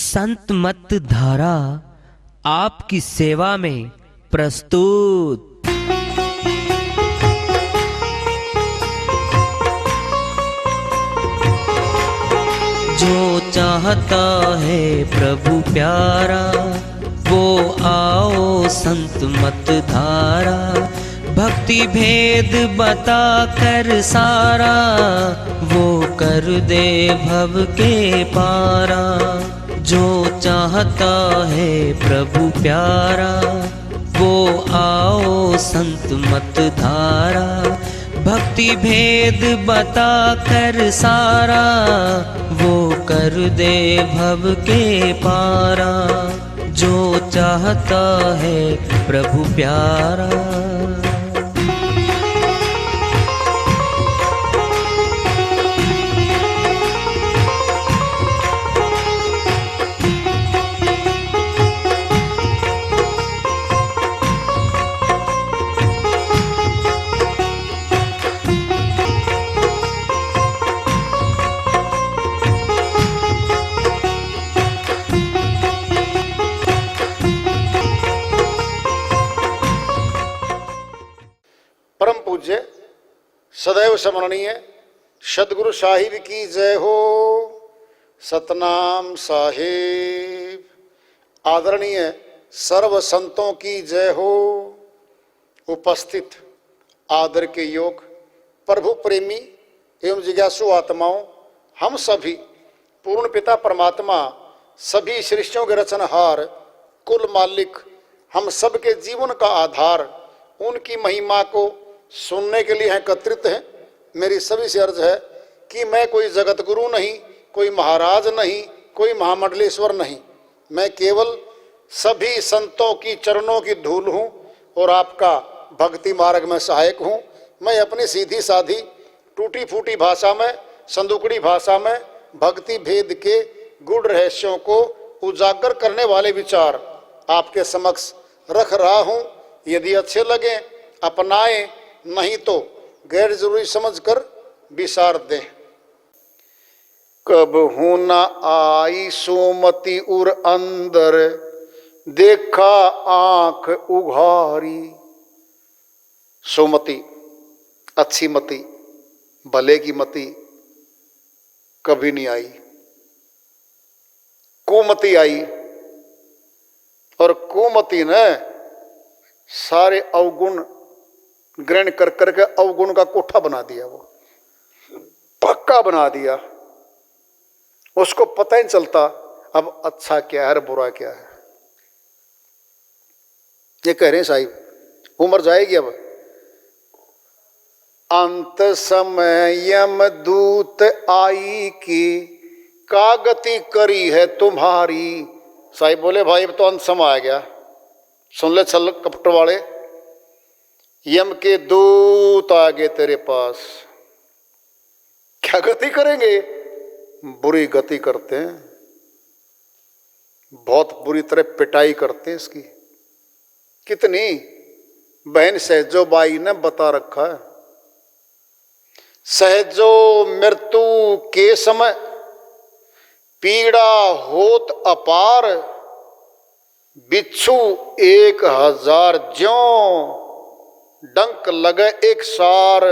संत मत धारा आपकी सेवा में प्रस्तुत। जो चाहता है प्रभु प्यारा वो आओ संत मत धारा। भक्ति भेद बता कर सारा वो कर दे भव के पारा। जो चाहता है प्रभु प्यारा वो आओ संत मत धारा। भक्ति भेद बता कर सारा वो कर दे भव के पारा। जो चाहता है प्रभु प्यारा। परम पूज्य सदैव स्मरणीय सदगुरु साहिब की जय हो। सतनाम साहिब। आदरणीय सर्व संतों की जय हो। उपस्थित आदर के योग प्रभु प्रेमी एवं जिज्ञासु आत्माओं, हम सभी पूर्ण पिता परमात्मा सभी सृष्टियों के रचनहार कुल मालिक हम सबके जीवन का आधार उनकी महिमा को सुनने के लिए एकत्रित हैं। मेरी सभी से अर्ज है कि मैं कोई जगत गुरु नहीं, कोई महाराज नहीं, कोई महामंडलेश्वर नहीं। मैं केवल सभी संतों की चरणों की धूल हूँ और आपका भक्ति मार्ग में सहायक हूँ। मैं अपनी सीधी साधी टूटी फूटी भाषा में, संदुकड़ी भाषा में भक्ति भेद के गूढ़ रहस्यों को उजागर करने वाले विचार आपके समक्ष रख रहा हूँ। यदि अच्छे लगे अपनाएं, नहीं तो गैर जरूरी समझकर विसार दें। कब हूं न आई सोमती उर अंदर देखा आंख उघारी। सोमती अच्छी मती, भले की मती कभी नहीं आई। कुमती आई और कुमती ने सारे अवगुण ग्रहण कर करके अवगुण का कोठा बना दिया, वो पक्का बना दिया। उसको पता ही नहीं चलता अब अच्छा क्या है और बुरा क्या है। ये कह रहे हैं साहिब उम्र जाएगी अब। अंत समय यम दूत आई की का गति करी है तुम्हारी। साहिब बोले भाई अब तो अंत समय आ गया, सुन ले छल कपट वाले। यम के दूत आ गए तेरे पास। क्या गति करेंगे? बुरी गति करते हैं, बहुत बुरी तरह पिटाई करते हैं इसकी। कितनी बहन सहजो बाई ने बता रखा है। सहजो मृत्यु के समय पीड़ा होत अपार। बिच्छू 1000 ज्यों डंक लगे एक सार।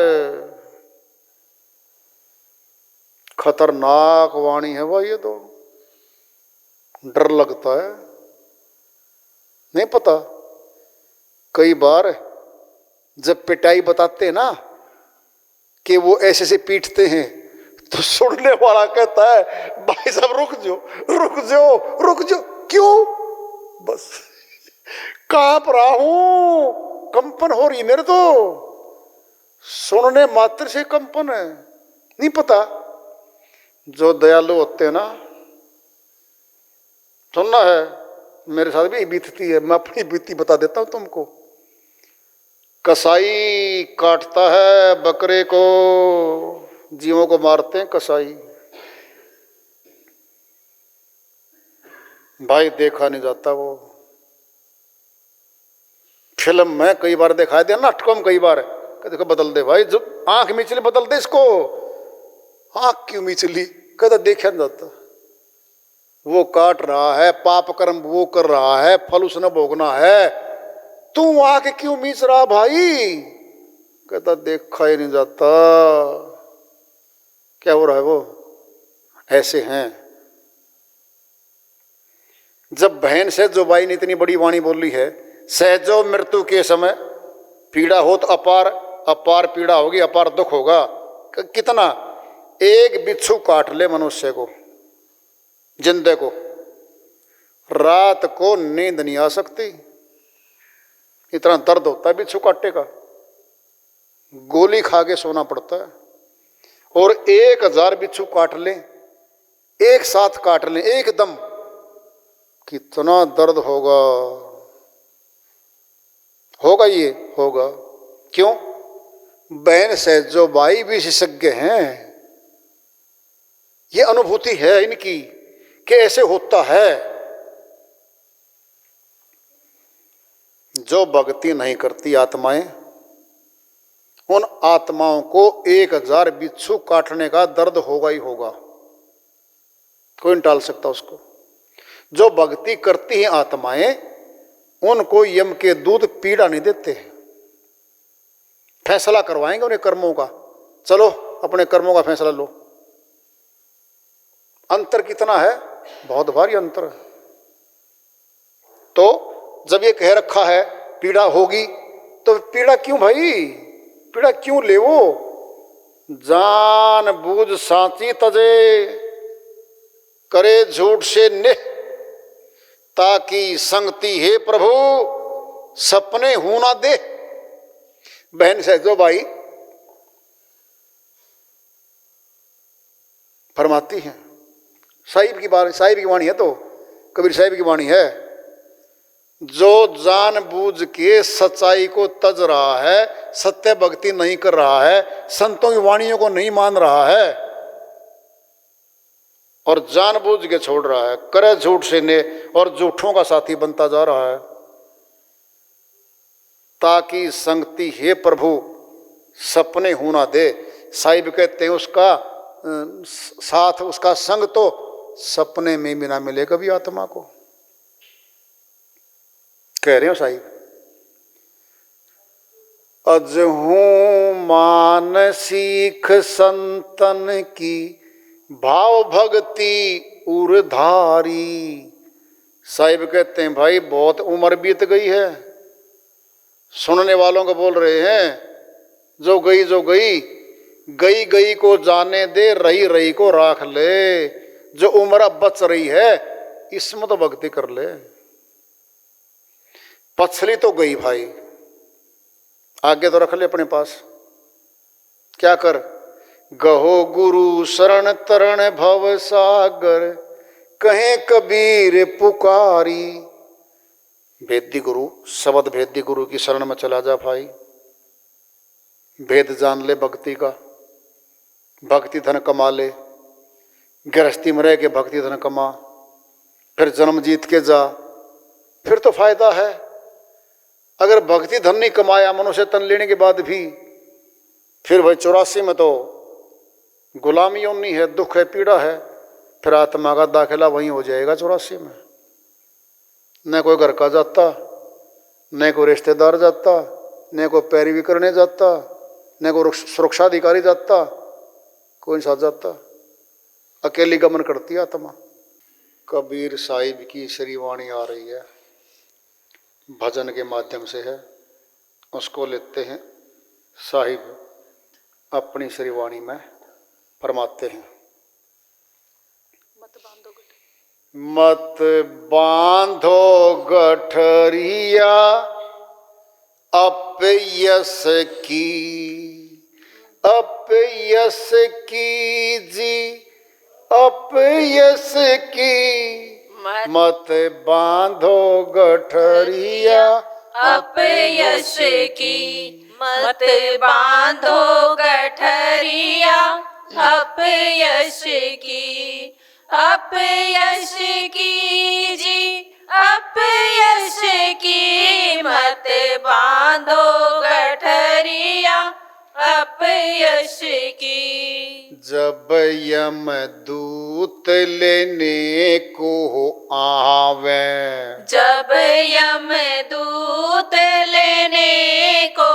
खतरनाक वाणी है भाई, ये तो डर लगता है। नहीं पता कई बार जब पिटाई बताते हैं ना कि वो ऐसे से पीटते हैं तो सुनने वाला कहता है भाई साहब रुक जाओ रुक जाओ रुक जाओ। क्यों? बस कांप रहा हूं, कंपन हो रही मेरे तो। सुनने मात्र से कंपन है। नहीं पता जो दयालु होते हैं ना, सुनना है। मेरे साथ भी बीतती है, मैं अपनी बीती बता देता हूं तुमको। कसाई काटता है बकरे को, जीवों को मारते हैं कसाई। भाई देखा नहीं जाता वो। फिल्म में कई बार दिखाई दिया, नाटकों में कई बार देखो बदल दे भाई, जो आंख मिचली बदल दे इसको। आंख क्यों मिचली? कहता देखा नहीं जाता। वो काट रहा है, पाप कर्म वो कर रहा है, फल उसने भोगना है, तू आके क्यों मीच रहा भाई? कहता देखा ही नहीं जाता क्या हो रहा है। वो ऐसे हैं। जब बहन सहजो बाई ने इतनी बड़ी वाणी बोली है, सहजो मृत्यु के समय पीड़ा हो तो अपार अपार पीड़ा होगी, अपार दुख होगा। कितना? एक बिच्छू काट ले मनुष्य को, जिंदे को, रात को नींद नहीं आ सकती, इतना दर्द होता है बिच्छू काटे का, गोली खा के सोना पड़ता है। और 1000 बिच्छू काट ले, एक साथ काट ले एकदम, कितना दर्द होगा। होगा, ये होगा। क्यों? बहन सहजो बाई विशेषज्ञ हैं, ये अनुभूति है इनकी कि ऐसे होता है। जो भक्ति नहीं करती आत्माएं, उन आत्माओं को 1000 बिच्छू काटने का दर्द होगा ही होगा, कोई नहीं टाल सकता उसको। जो भक्ति करती हैं आत्माएं, उनको यम के दूत पीड़ा नहीं देते हैं, फैसला करवाएंगे उन्हें कर्मों का। चलो अपने कर्मों का फैसला लो। अंतर कितना है, बहुत भारी अंतर है। तो जब ये कह रखा है पीड़ा होगी, तो पीड़ा क्यों भाई? पीड़ा क्यों ले? वो जान बूझ सांची तजे, करे झूठ से निह, ताकि संगति हे प्रभु सपने हूं ना दे। बहन सहजो बाई फरमाती हैं, साहिब की बात, साहिब की वाणी है, तो कबीर साहिब की वाणी है, जो जानबूझ के सच्चाई को तज रहा है, सत्य भक्ति नहीं कर रहा है, संतों की वाणियों को नहीं मान रहा है और जानबूझ के छोड़ रहा है, करे झूठ से ने और झूठों का साथी बनता जा रहा है, ताकि संगति हे प्रभु सपने हूं ना दे। साहिब कहते हैं उसका साथ, उसका संग तो सपने में भी ना मिले कभी आत्मा को। कह रहे हो साहिब, अजहूं मान सीख संतन की, भाव भक्ति उर्धारी। साहिब कहते हैं भाई बहुत उम्र बीत गई है, सुनने वालों को बोल रहे हैं, जो गई गई गई को जाने दे, रही रही को राख ले। जो उम्र अब बच रही है इसमें तो भक्ति कर ले, पछली तो गई भाई, आगे तो रख ले अपने पास। क्या कर? गहो गुरु शरण तरण भव सागर, कहे कबीर पुकारी। भेदी गुरु, शब्द भेदी गुरु की शरण में चला जा भाई, भेद जान ले भक्ति का, भक्ति धन कमा ले, गृहस्थी में रह के भक्ति धन कमा, फिर जन्म जीत के जा, फिर तो फायदा है। अगर भक्ति धन नहीं कमाया मनुष्य तन लेने के बाद भी, फिर भाई 84 में तो गुलामी होनी है, दुख है, पीड़ा है, फिर आत्मा का दाखिला वहीं हो जाएगा 84 में। न कोई घर का जाता, न कोई रिश्तेदार जाता, न कोई पैरवी करने जाता, न कोई सुरक्षा अधिकारी जाता, कोई साथ जाता, अकेली गमन करती आत्मा। कबीर साहिब की श्री वाणी आ रही है, भजन के माध्यम से है, उसको लेते हैं। साहिब अपनी श्री वाणी में फरमाते हैं, मत बांधो गठरिया अपयस की, अपयस की जी अपयस की, मत बांधो गठरिया अपयश की, मत बांधो गठरिया अपयश की, अपयश की जी अपयश की, मत बांधो गठरिया अपयश की। जब यमदूत लेने को आवे, जब यमदूत लेने को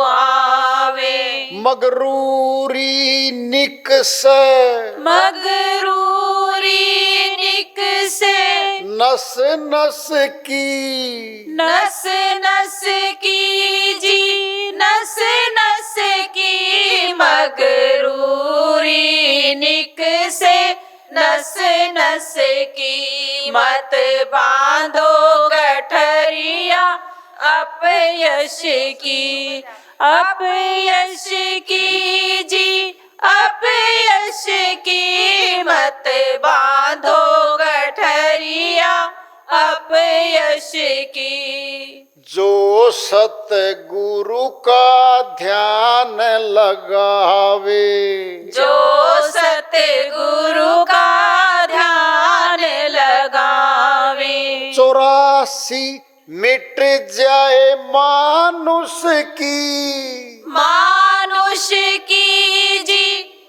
आवे, मगरूरी निकस, मगरूरी निकसे, नस नस की, नस नस की जी, नस नस की, मगरूरी निकसे, नस नस की। मत बांधो गठरिया अपयश की, अपयश की जी, अपयश की। मत बांधो गठरिया अपयश की। जो सतगुरु का ध्यान लगावे, जो सतगुरु का ध्यान लगावे, 84 मिट जाए मानुष की, मानुष की जी,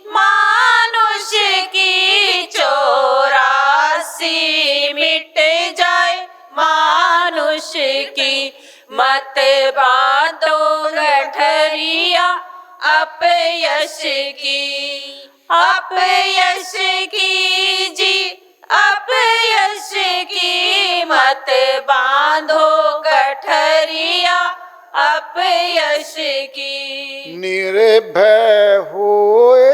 मानुष की। 84 मिट जाए मानुष की। मत बांधो गठरिया अपयश की, अपयश की जी, अपयश की। मत बांधो गठरिया अपयश की। निर्भय होए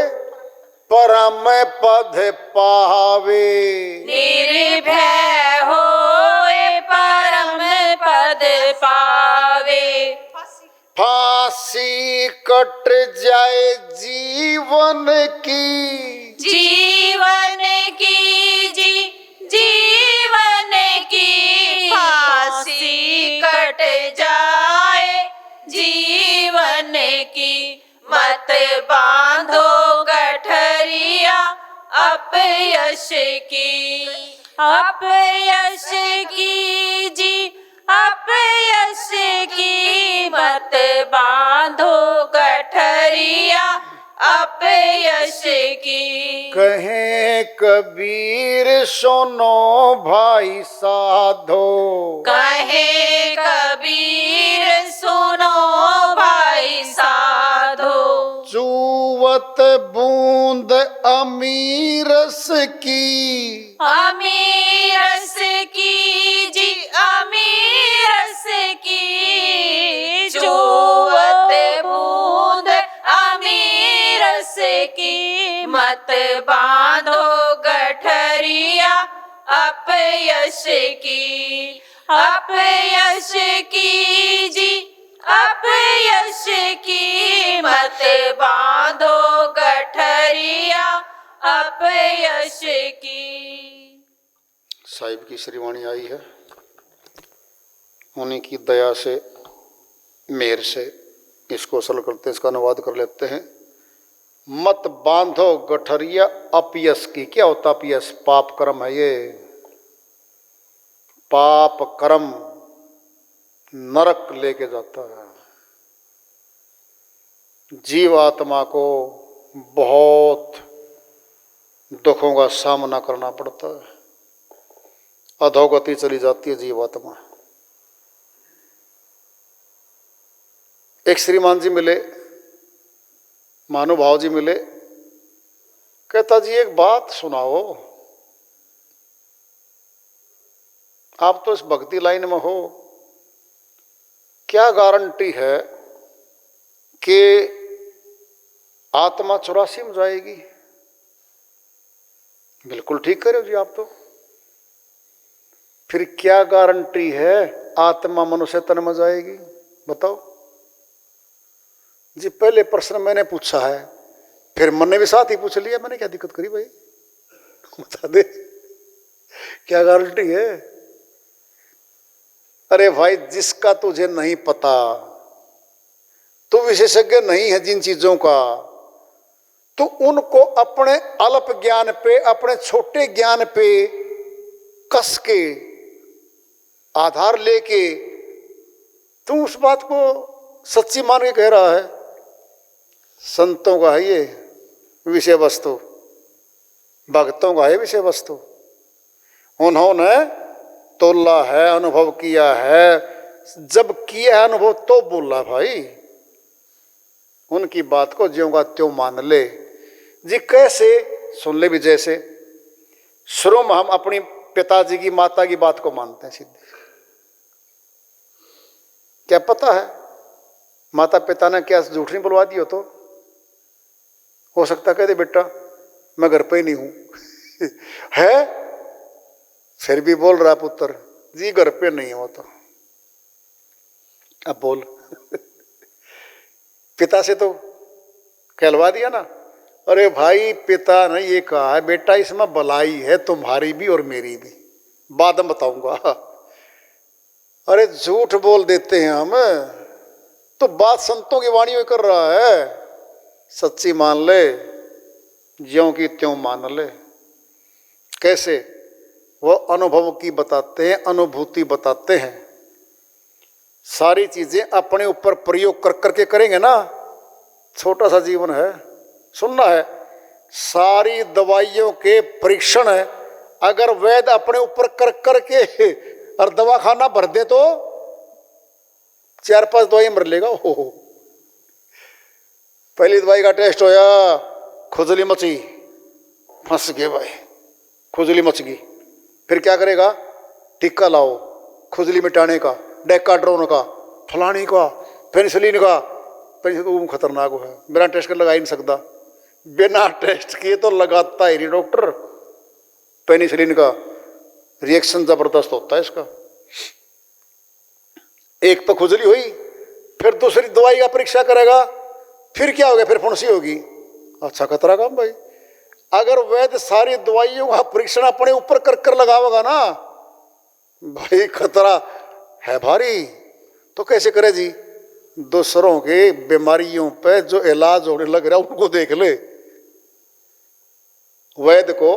परम पद पावे, निर्भय होए परम पद पावे, फांसी कट जाए जीवन की, जीवन की जी, जीवन की। फांसी कट जाए जीवन की। मत बांधो गठरिया अपयश की, अपयश की जी, अपयश की। मत बांधो गठरिया अपयश की। कहे कबीर सुनो भाई साधो, कहे कबीर सुनो भाई साधो, चूवत बूंद अमीरस की, अमीरस की जी, अमीरस की। चूवत बूंद अमीरस की। मत बांधो गठरिया अपयश की, अपयश की जी, अपयश की। मत बांधो गठरिया अपयश की। साहिब की श्रीवाणी आई है, उन्हीं की दया से, मेहर से इसको सरल करते हैं, इसका अनुवाद कर लेते हैं। मत बांधो गठरिया अपयश की। क्या होता अपयश? पाप कर्म है ये। पाप कर्म नरक लेके जाता है। जीव आत्मा को बहुत दुखों का सामना करना पड़ता है, अधोगति चली जाती है जीवात्मा। एक श्रीमान जी मिले, महानुभाव जी मिले, कहता जी एक बात सुनाओ, आप तो इस भक्ति लाइन में हो, क्या गारंटी है कि आत्मा 84 में जाएगी? बिल्कुल ठीक करे जी आप तो। फिर क्या गारंटी है आत्मा मनुष्य तन में जाएगी? बताओ जी। पहले प्रश्न मैंने पूछा है, फिर मन ने भी साथ ही पूछ लिया। मैंने क्या दिक्कत करी भाई, बता दे क्या गारंटी है? अरे भाई, जिसका तुझे नहीं पता, तू विशेषज्ञ नहीं है जिन चीजों का, तो उनको अपने अल्प ज्ञान पे, अपने छोटे ज्ञान पे कस के आधार लेके तू उस बात को सच्ची मान के कह रहा है। संतों का है ये विषय वस्तु, भक्तों का है विषय वस्तु। उन्होंने तोला है, अनुभव किया है, जब किया है अनुभव तो बोला भाई। उनकी बात को ज्यों का त्यों मान ले जी। कैसे सुन ले भी, जैसे शुरू में हम अपनी पिताजी की माता की बात को मानते हैं सीधे। क्या पता है माता पिता ने क्या झूठ नहीं बुलवा दी हो सकता कह दे बेटा मैं घर पे ही नहीं हूं है, फिर भी बोल रहा पुत्र जी घर पे नहीं हो तो अब बोल पिता से तो कहलवा दिया ना। अरे भाई पिता ने ये कहा है बेटा इसमें भलाई है तुम्हारी भी और मेरी भी, बाद में बताऊंगा। अरे झूठ बोल देते हैं हम, तो बात संतों की वाणी में कर रहा है। सच्ची मान ले, ज्यों की त्यों मान ले। कैसे? वो अनुभव की बताते हैं, अनुभूति बताते हैं। सारी चीजें अपने ऊपर प्रयोग कर करके करेंगे ना। छोटा सा जीवन है, सुनना है। सारी दवाइयों के परीक्षण है, अगर वैद्य अपने ऊपर कर करके और दवा खाना भर दे तो 4-5 दवाई मर लेगा। हो पहली दवाई का टेस्ट होया, खुजली मची, फंस गए भाई, खुजली मच गई। फिर क्या करेगा? टीका लाओ खुजली मिटाने का, डेकाड्रोन का, फलानी का, पेनिसिलिन का। पेनिसिलिन खतरनाक है, बिना टेस्ट कर लगा ही नहीं सकता। बिना टेस्ट किए तो लगाता ही नहीं डॉक्टर। पेनिसिलिन का रिएक्शन जबरदस्त होता है इसका। एक तो खुजली हुई, फिर दूसरी दवाई का परीक्षा करेगा, फिर क्या हो गया? फिर फुंसी होगी। अच्छा खतरा काम भाई। अगर वैद्य सारी दवाइयों का परीक्षण अपने ऊपर कर कर लगावेगा ना भाई, खतरा है भारी। तो कैसे करे जी? दूसरों के बीमारियों पे जो इलाज होने लग रहा है उनको देख ले। वैद्य को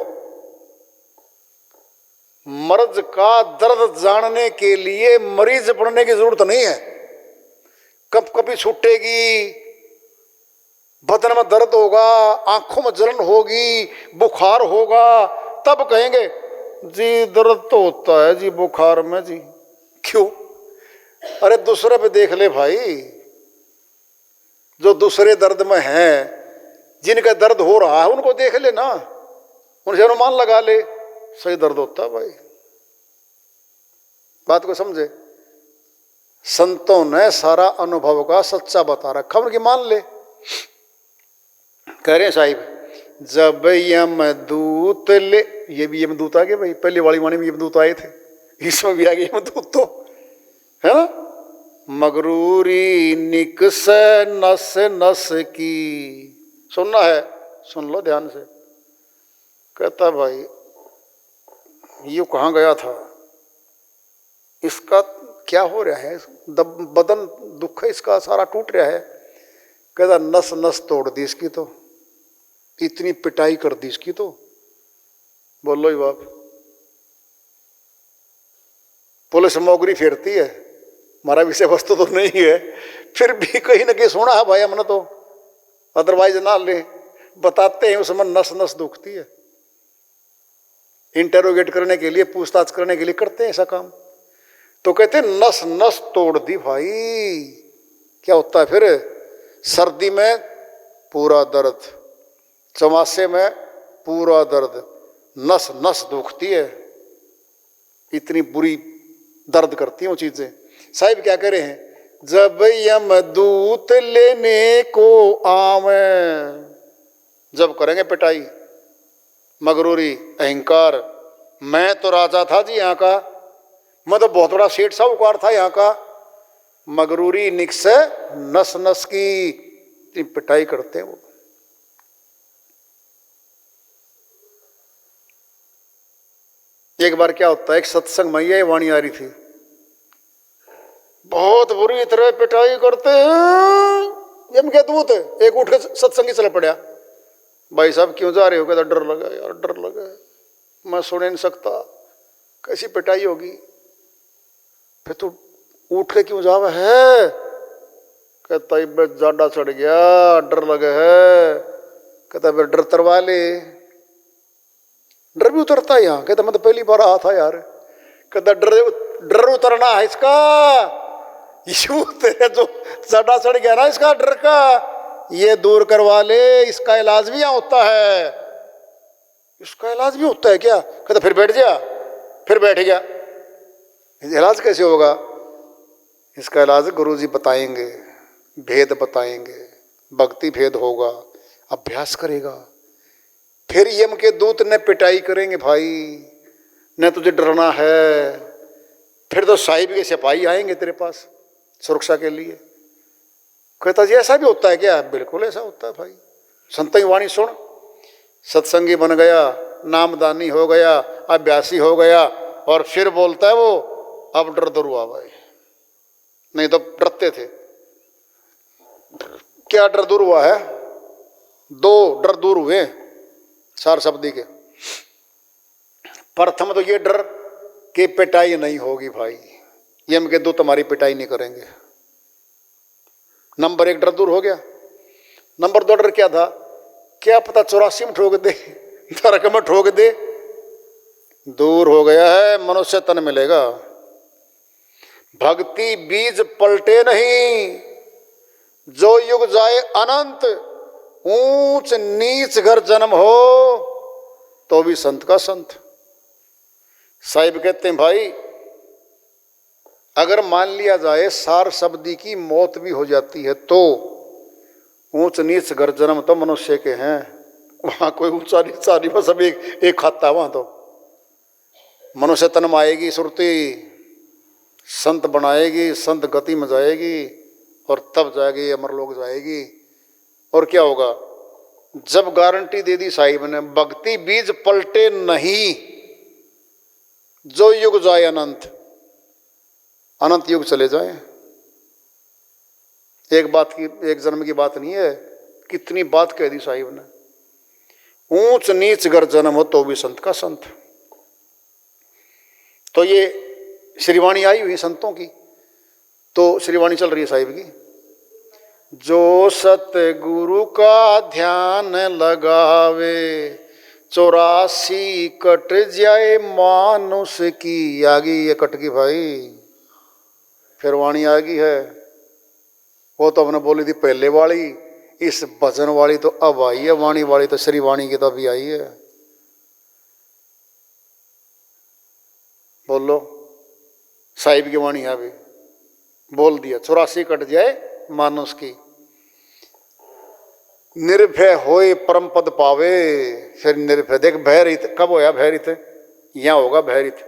मर्ज का दर्द जानने के लिए मरीज पढ़ने की जरूरत नहीं है। कब कभी छूटेगी, बदन में दर्द होगा, आंखों में जलन होगी, बुखार होगा, तब कहेंगे जी दर्द तो होता है जी बुखार में जी। क्यों? अरे दूसरे पे देख ले भाई, जो दूसरे दर्द में हैं, जिनका दर्द हो रहा है उनको देख ले ना, उनसे अनुमान लगा ले, सही दर्द होता है भाई। बात को समझे? संतों ने सारा अनुभव का सच्चा बता रखा, उनकी मान ले। कह रहे साहिब, जब यमदूत ले, ये भी यमदूत आ गए भाई, पहले वाली वाणी में यमदूत आए थे, इसमें भी आ गए यमदूत तो, है ना। मगरूरी निकस नस नस की, सुनना है, सुन लो ध्यान से। कहता भाई ये कहाँ गया था, इसका क्या हो रहा है, बदन दुख है इसका सारा टूट रहा है। कहता नस नस तोड़ दी इसकी, तो इतनी पिटाई कर दी इसकी तो। बोलो ही बाप, पुलिस मोगरी फेरती है, हमारा विषय वस्तु तो नहीं है, फिर भी कहीं ना कहीं सुना है भाई हमने तो, अदरवाइज ना ले। बताते हैं उसमें नस नस दुखती है। इंटरोगेट करने के लिए, पूछताछ करने के लिए करते हैं ऐसा काम। तो कहते हैं नस नस तोड़ दी भाई। क्या होता है फिर? सर्दी में पूरा दर्द, चौमासे में पूरा दर्द, नस नस दुखती है, इतनी बुरी दर्द करती हैं वो चीजें। साहिब क्या कह रहे हैं? जब यमदूत लेने को आवे, जब करेंगे पिटाई, मगरूरी, अहंकार, मैं तो राजा था जी यहाँ का, मैं तो बहुत बड़ा सेठ साहूकार था यहाँ का। मगरूरी निक्स नस नस की पिटाई करते हैं वो। एक बार क्या होता है, एक सत्संग में ये वाणी आ रही थी, बहुत बुरी तरह पिटाई करते हैं। यम क्या दूत, एक उठ के सत्संगी चला पड़ा। भाई साहब क्यों जा रहे हो? कहता डर लगा यार, डर लगा, मैं सुन नहीं सकता, कैसी पिटाई होगी। फिर तू उठ के क्यों जावा है? कहता ये जाडा चढ़ गया, डर लगे है। कहता फिर डर उतरवा ले। डर भी उतरता है यहाँ? कहता मैं तो पहली बार आया था यार। कहता डर उतरना है इसका, यू तेरे जो जाडा चढ़ गया ना इसका डर का, ये दूर करवा ले, इसका इलाज भी यहाँ होता है। इसका इलाज भी होता है क्या? कहता फिर बैठ जा। फिर बैठ गया। इलाज कैसे होगा? इसका इलाज गुरुजी बताएंगे, भेद बताएंगे, भक्ति भेद होगा, अभ्यास करेगा। फिर यम के दूत ने पिटाई करेंगे, भाई न तुझे डरना है। फिर तो साहिब के सिपाही आएंगे तेरे पास सुरक्षा के लिए। कहता जी ऐसा भी होता है क्या? बिल्कुल ऐसा होता है भाई। संतों की वाणी सुन, सत्संगी बन गया, नामदानी हो गया, अभ्यासी हो गया, और फिर बोलता है वो अब डर दूर हुआ भाई, नहीं तो डरते थे। क्या डर दूर हुआ है? दो डर दूर हुए सार शब्दी के। प्रथम तो ये डर कि पिटाई नहीं होगी भाई, यम के दूत तुम्हारी पिटाई नहीं करेंगे। नंबर 1 डर दूर हो गया। नंबर 2 डर क्या था? क्या पता 84 में ठोक दे, नरक में ठोक दे। दूर हो गया है, मनुष्य तन मिलेगा। भक्ति बीज पलटे नहीं, जो युग जाए अनंत, ऊंच नीच घर जन्म हो तो भी संत का संत। साहिब कहते हैं भाई अगर मान लिया जाए सार शब्दी की मौत भी हो जाती है तो ऊंच नीच घर जन्म तो मनुष्य के हैं, वहां कोई ऊंचा नीचा नहीं, बस सब एक खाता है। वहां तो मनुष्य तन में आएगी सुरती, संत बनाएगी, संत गति में जाएगी, और तब जाएगी अमरलोक जाएगी। और क्या होगा? जब गारंटी दे दी साहिब ने, भक्ति बीज पलटे नहीं, जो युग जाए अनंत, अनंत युग चले जाए। एक बात की, एक जन्म की बात नहीं है, कितनी बात कह दी साहिब ने। ऊंच नीच घर जन्म हो तो भी संत का संत। तो ये श्रीवाणी आई हुई संतों की, तो श्रीवाणी चल रही है साहिब की। जो सतगुरु का ध्यान लगावे, 84 कट जाए मानुष की। आ गई ये कट की भाई, फिर वाणी आ गई है। वो तो हमने बोली थी पहले वाली, इस भजन वाली तो अब आई है, वाणी वाली तो श्रीवाणी की तो अभी आई है। बोलो, साहिब की वाणी है, अभी बोल दिया 84 कट जाए मानुष की। निर्भय होए परम पद पावे। फिर निर्भय, देख भय रहित कब होया? भय रहित यहाँ होगा। भय रहित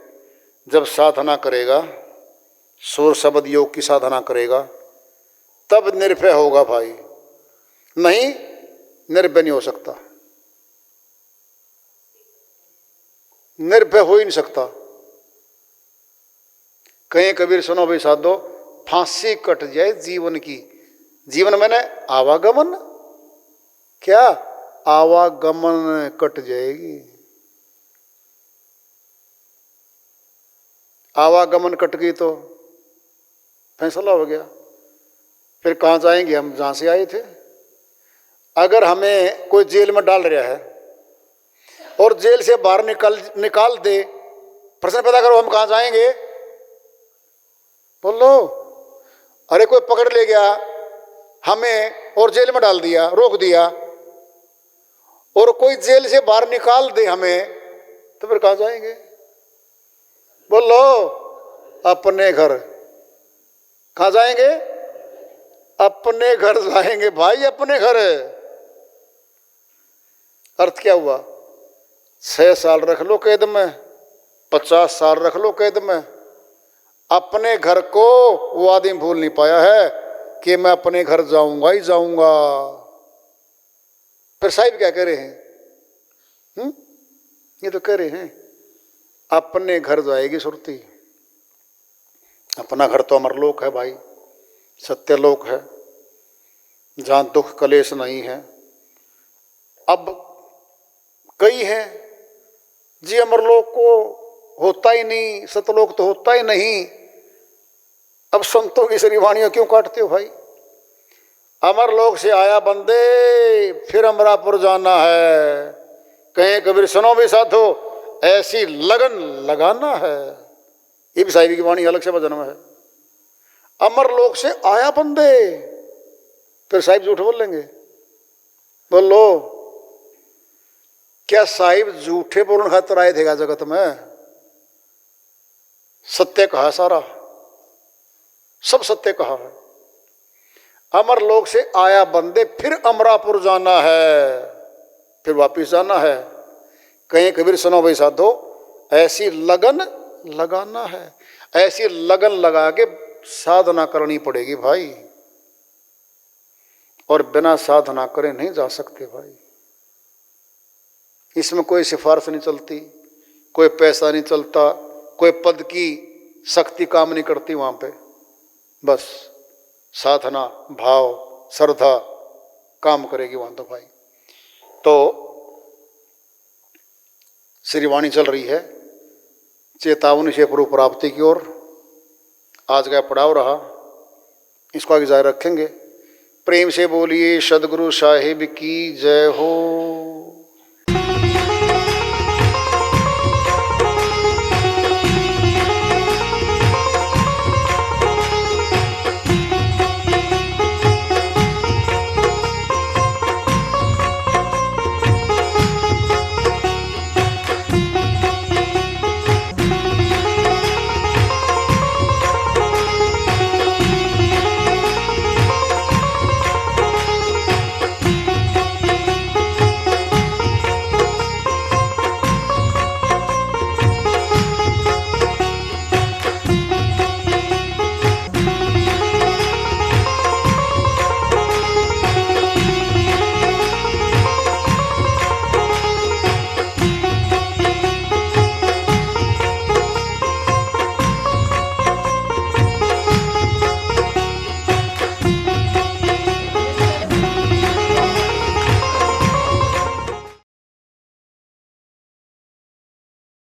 जब साधना करेगा, सुर शब्द योग की साधना करेगा, तब निर्भय होगा भाई, नहीं निर्भय नहीं हो सकता, निर्भय हो ही नहीं सकता। कहीं कबीर सुनो भाई साधो, फांसी कट जाए जीवन की। जीवन मैंने आवागमन, क्या आवागमन कट जाएगी। आवागमन कट गई तो फैसला हो गया, फिर कहाँ जाएंगे हम जहाँ से आए थे। अगर हमें कोई जेल में डाल रहा है और जेल से बाहर निकाल दे, प्रश्न पैदा करो हम कहाँ जाएंगे? बोलो। अरे कोई पकड़ ले गया हमें और जेल में डाल दिया, रोक दिया, और कोई जेल से बाहर निकाल दे हमें, तो फिर कहाँ जाएंगे? बोलो। अपने घर। कहाँ जाएंगे? अपने घर जाएंगे भाई, अपने घर। अर्थ क्या हुआ? 6 साल रख लो कैद में, 50 साल रख लो कैद में, अपने घर को वो आदमी भूल नहीं पाया है कि मैं अपने घर जाऊंगा ही जाऊंगा। फिर साहिब क्या कह रहे हैं? ये तो कह रहे हैं अपने घर जाएगी सुरती। अपना घर तो अमरलोक है भाई, सत्यलोक है, जहाँ दुख कलेश नहीं है। अब कई हैं जी अमरलोक को होता ही नहीं, सतलोक तो होता ही नहीं। अब संतों की श्रीवाणियों क्यों काटते हो भाई? अमरलोक से आया बंदे फिर अमरापुर जाना है। कहीं कबीर सुनो भी साधो ऐसी लगन लगाना है। ये भी साहिब की वाणी अलग से भजन में है। अमरलोक से आया बंदे, फिर साहिब झूठ बोल लेंगे? बोलो, क्या साहिब झूठे बोलने खातिर आए थे जगत में? सत्य कहा, सारा सब सत्य कहा है। अमरलोक से आया बंदे फिर अमरापुर जाना है, फिर वापिस जाना है। कहीं कबीर सुनो भाई साधो ऐसी लगन लगाना है। ऐसी लगन लगा के साधना करनी पड़ेगी भाई, और बिना साधना करे नहीं जा सकते भाई। इसमें कोई सिफारिश नहीं चलती, कोई पैसा नहीं चलता, कोई पद की शक्ति काम नहीं करती वहां पे। बस साधना, भाव, श्रद्धा काम करेगी वहां तो भाई। तो श्रीवाणी चल रही है चेतावनी से प्रभु प्राप्ति की ओर। आज का पड़ाव रहा, इसको आगे जारी रखेंगे। प्रेम से बोलिए सदगुरु साहिब की जय हो।